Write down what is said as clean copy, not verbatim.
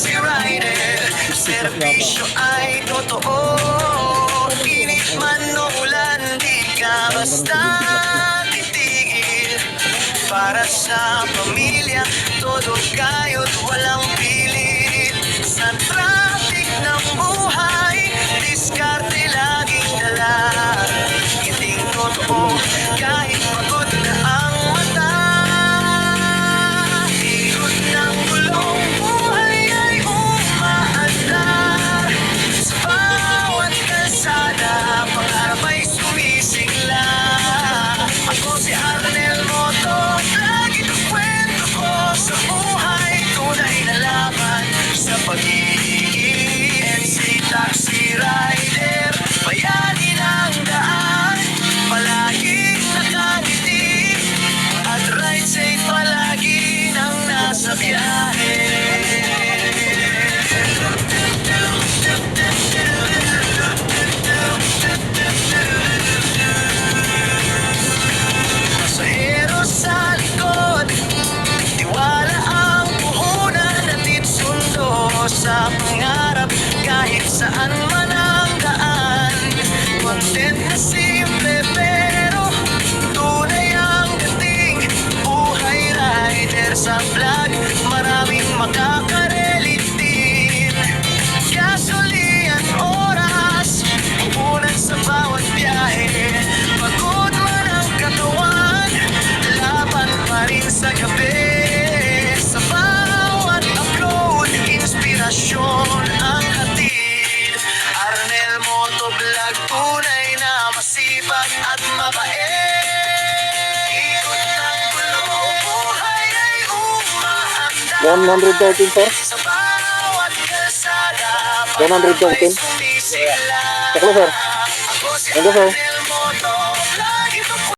taxi rider. Serbisyo ay totoo, init man o ulan, di ka basta titigil. Para sa pamilya, todo kayo't walang pilit. Sa traffic ng buhay, diskarte laging dala. Ngiting totoo, kahit pagod na ang mata. Ikot ng gulong buhay ay umaandar. Sa bawat kalsada, pangarap ay sumisigla. Ako si Arnel Moto, lagi ng kwento ko sa buhay. Tunay na laban sa pag-ibig. NC Taxi Rider, bayani ng daan, palaging nakangiti, at ride safe palagi nang nasa biyahe. Pasahero sa likod, tiwala ang puhunan, atid sundo sa pangarap kahit saan man ang daan. Content na simple pero tunay ang dating. Buhay rider sa vlog, maraming makakarelate din. Gasolian oras, puhunan sa bawat biyahe. Pagod man ang katawan, laban pa rin sa gabi. Sa bawat upload, inspirasyon ang hatid. Arnel Moto Vlog, tunay na masipag at mabait. Ikot ng gulong buhay ay umaandar. 113 sir. Sa bawat kalsada, 113. sumisigla. Taklo sir. Ako si Thank you, sir. Arnel